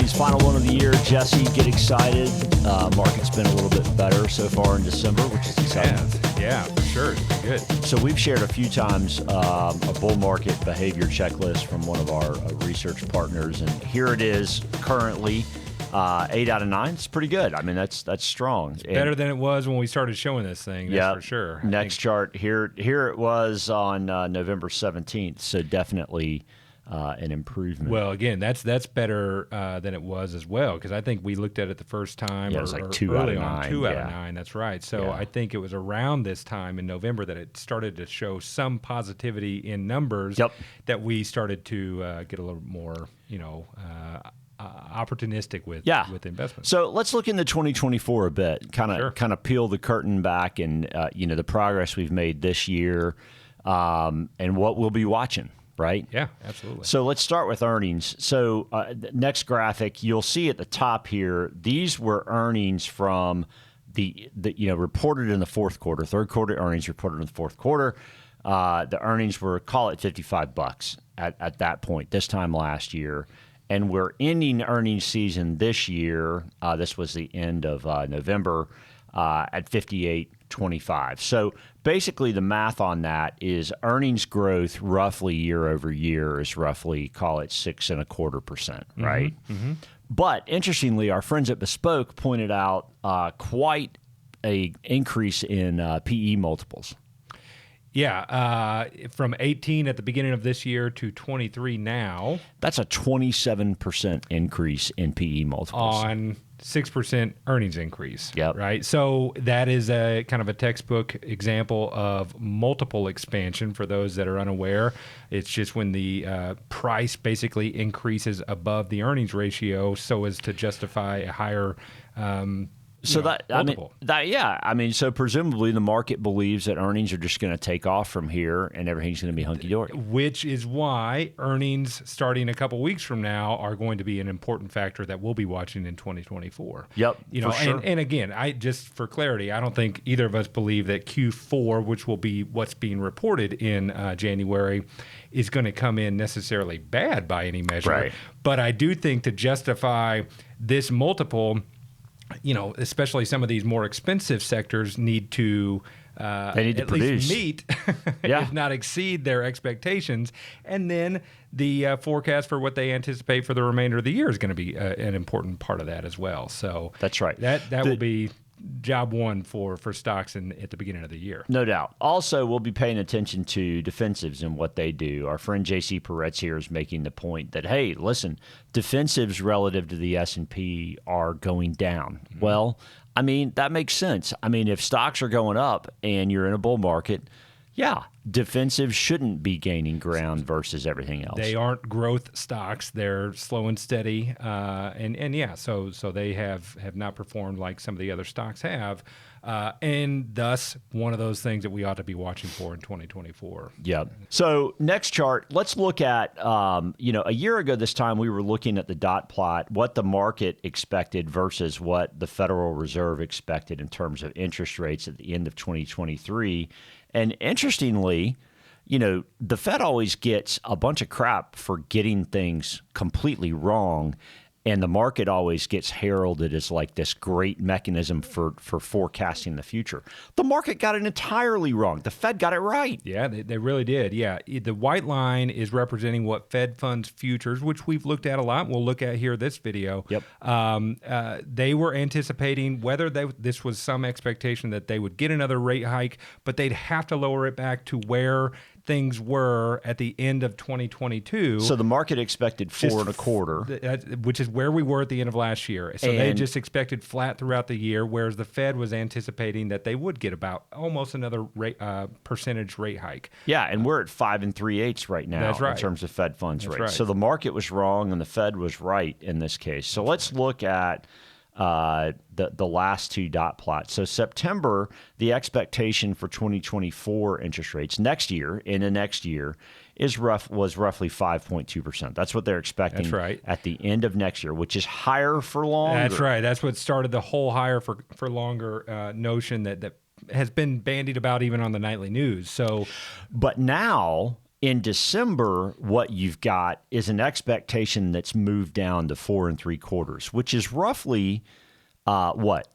Gleanings, final one of the year. Jesse, get excited. Market's been a little bit better so far in December, which is exciting. Yeah, for sure. It's been good. So we've shared a few times a bull market behavior checklist from one of our research partners, and here it is currently. 8 out of 9. It's pretty good. I mean, that's strong. It's better than it was when we started showing this thing. That's for sure. Next chart here it was on November 17th. So definitely an improvement. Well, again, that's better than it was as well, because I think we looked at it the first time. Yeah, it was like 2 out of 9. 2 out of 9. That's right. So I think it was around this time in November that it started to show some positivity in numbers. That we started to get a little more, opportunistic with investment. So let's look into 2024 a bit, kind of peel the curtain back and the progress we've made this year and what we'll be watching, right? Yeah, absolutely. So let's start with earnings. So next graphic, you'll see at the top here, these were earnings from the reported in the fourth quarter, third quarter earnings reported in the fourth quarter. The earnings were, call it $55 at that point, this time last year. And we're ending earnings season this year. This was the end of November at $58.25. So basically, the math on that is earnings growth roughly year over year is roughly, call it 6.25%, right? Mm-hmm. But interestingly, our friends at Bespoke pointed out quite a increase in PE multiples. Yeah, from 18 at the beginning of this year to 23 now. That's a 27% increase in PE multiples. On 6% earnings increase. Yep. Right? So that is a kind of a textbook example of multiple expansion for those that are unaware. It's just when the price basically increases above the earnings ratio so as to justify a higher multiple. So presumably the market believes that earnings are just going to take off from here and everything's going to be hunky-dory. Which is why earnings starting a couple weeks from now are going to be an important factor that we'll be watching in 2024. Yep, for sure. And again, just for clarity, I don't think either of us believe that Q4, which will be what's being reported in January, is going to come in necessarily bad by any measure. Right. But I do think to justify this multiple, especially some of these more expensive sectors need to at least meet, if not exceed their expectations. And then the forecast for what they anticipate for the remainder of the year is going to be an important part of that as well. So that's right. That will be job one for stocks at the beginning of the year. No doubt. Also, we'll be paying attention to defensives and what they do. Our friend J.C. Peretz here is making the point that, hey, listen, defensives relative to the S&P are going down. Mm-hmm. Well, I mean, that makes sense. I mean, if stocks are going up and you're in a bull market, defensive shouldn't be gaining ground versus everything else. They aren't growth stocks; they're slow and steady, so they have not performed like some of the other stocks have, and thus one of those things that we ought to be watching for in 2024. Yep. So next chart, let's look at a year ago this time we were looking at the dot plot, what the market expected versus what the Federal Reserve expected in terms of interest rates at the end of 2023. And interestingly, the Fed always gets a bunch of crap for getting things completely wrong, and the market always gets heralded as like this great mechanism for forecasting the future. The market got it entirely wrong. The Fed got it right. Yeah, they really did. Yeah, the white line is representing what Fed funds futures, which we've looked at a lot. We'll look at here this video. Yep. They were anticipating whether this was some expectation that they would get another rate hike, but they'd have to lower it back to where things were at the end of 2022. So the market expected 4.25, which is where we were at the end of last year. So they just expected flat throughout the year, whereas the Fed was anticipating that they would get about almost another percentage rate hike. Yeah, and we're at 5 3/8 right now. That's right. In terms of Fed funds rate. Right. So the market was wrong and the Fed was right in this case. So let's look at the last two dot plots. So September, the expectation for 2024 interest rates in the next year was roughly 5.2%. That's what they're expecting. That's right. At the end of next year, which is higher for longer. That's right. That's what started the whole higher for longer notion that has been bandied about even on the nightly news. So, but now In December, what you've got is an expectation that's moved down to 4 3/4, which is roughly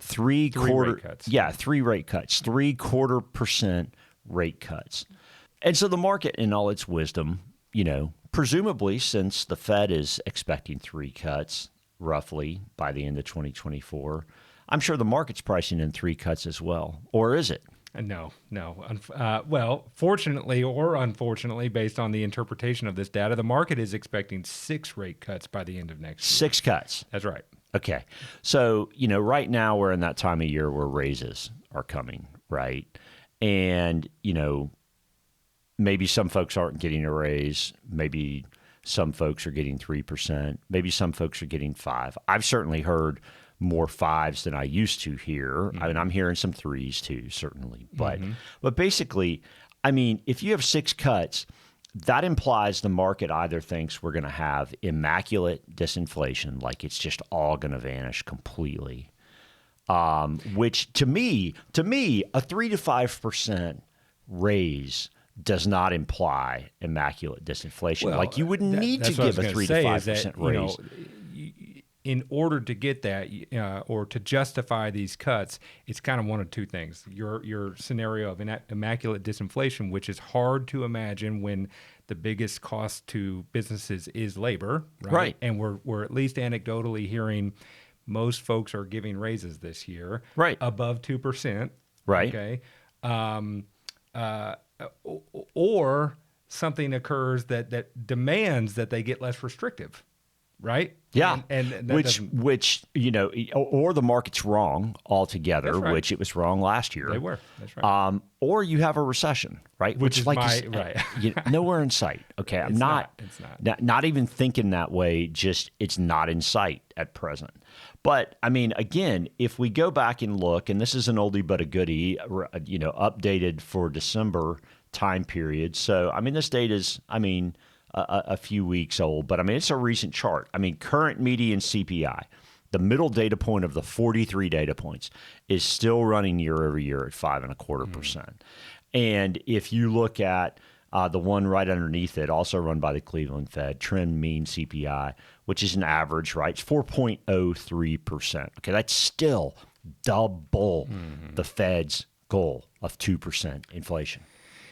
three rate cuts. Yeah, 3 rate cuts, 3/4% rate cuts. And so the market, in all its wisdom, presumably since the Fed is expecting 3 cuts roughly by the end of 2024, I'm sure the market's pricing in 3 cuts as well. Or is it? No. Well, fortunately or unfortunately, based on the interpretation of this data, the market is expecting 6 rate cuts by the end of next year. 6 cuts. That's right. Okay. So, right now we're in that time of year where raises are coming, right? And, maybe some folks aren't getting a raise. Maybe some folks are getting 3%. Maybe some folks are getting 5%. I've certainly heard more 5s than I used to hear. I mean, I'm hearing some 3s too, certainly. But basically, I mean, if you have 6 cuts, that implies the market either thinks we're going to have immaculate disinflation, like it's just all going to vanish completely, which to me, a 3 to 5% raise does not imply immaculate disinflation. Well, like you would need to give a 3 to 5% raise. In order to get that or to justify these cuts, it's kind of one of two things. Your scenario of immaculate disinflation, which is hard to imagine when the biggest cost to businesses is labor, right? And we're at least anecdotally hearing most folks are giving raises this year, right, above 2%, right? Okay, or something occurs that demands that they get less restrictive. Right? Yeah. And which or the market's wrong altogether, right, which it was wrong last year. They were. That's right. Or you have a recession, right? Which is right. Nowhere in sight. Okay. I'm it's not even thinking that way. Just it's not in sight at present. But I mean, again, if we go back and look, and this is an oldie but a goodie, updated for December time period. So I mean, this date is, a few weeks old, but I mean, it's a recent chart. I mean, current median CPI, the middle data point of the 43 data points, is still running year over year at 5.25%. And if you look at the one right underneath it, also run by the Cleveland Fed, trend mean CPI, which is an average, right? It's 4.03%. Okay, that's still double the Fed's goal of 2% inflation.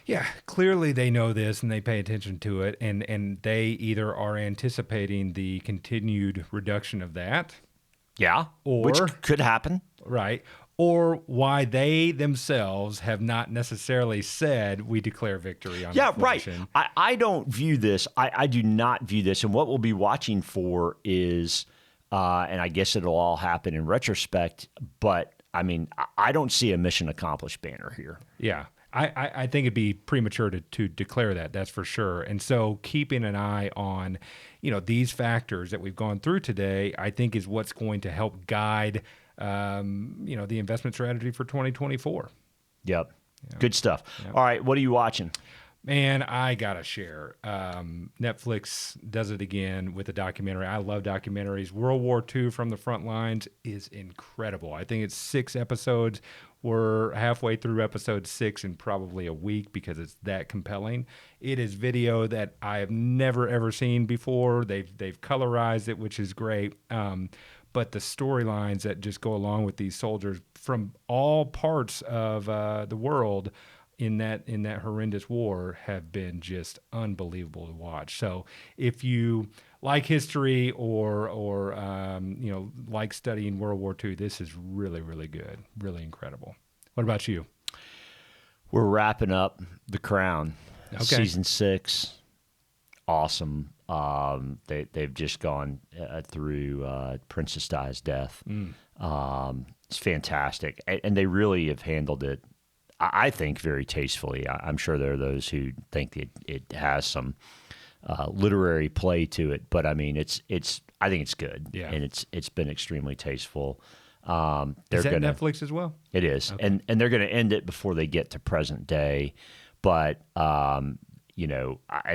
Yeah, clearly they know this and they pay attention to it, and they either are anticipating the continued reduction of that. Yeah, which could happen. Right. Or why they themselves have not necessarily said we declare victory on inflation. Right. I don't view this. I do not view this. And what we'll be watching for is, and I guess it'll all happen in retrospect, but I mean, I don't see a mission accomplished banner here. Yeah. I think it'd be premature to declare that. That's for sure. And so keeping an eye on, these factors that we've gone through today, I think is what's going to help guide, the investment strategy for 2024. Yep. Yeah. Good stuff. Yep. All right. What are you watching? Man, I got to share. Netflix does it again with a documentary. I love documentaries. World War II from the Front Lines is incredible. I think it's 6 episodes. We're halfway through episode 6 in probably a week because it's that compelling. It is video that I have never, ever seen before. They've colorized it, which is great. But the storylines that just go along with these soldiers from all parts of the world in that horrendous war have been just unbelievable to watch. So if you like history or like studying World War II, this is really, really good, really incredible. What about you? We're wrapping up The Crown, season 6. Awesome. They've just gone through Princess Di's death. It's fantastic, and they really have handled it, I think, very tastefully. I'm sure there are those who think that it has some literary play to it, but I mean, I think it's good, and it's been extremely tasteful. Is that Netflix as well? It is, and they're going to end it before they get to present day, but and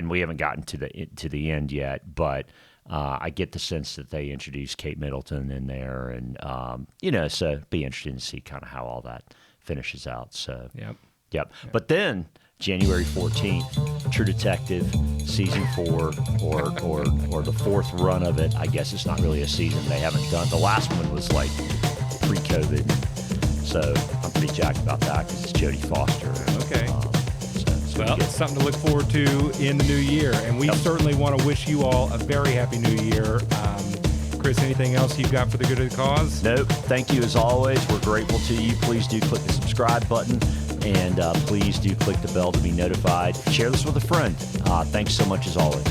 we haven't gotten to the end yet, but I get the sense that they introduced Kate Middleton in there, and so it'd be interesting to see kind of how all that finishes out. So, yep. But then January 14th, True Detective season 4 or the fourth run of it. I guess it's not really a season they haven't done. The last one was like pre-COVID, so I'm pretty jacked about that because it's Jodie Foster. Okay. So well, it's something to look forward to in the new year, and we certainly want to wish you all a very happy new year. Chris, anything else you've got for the good of the cause? Nope. Thank you as always. We're grateful to you. Please do click the subscribe button, and please do click the bell to be notified. Share this with a friend. Thanks so much as always.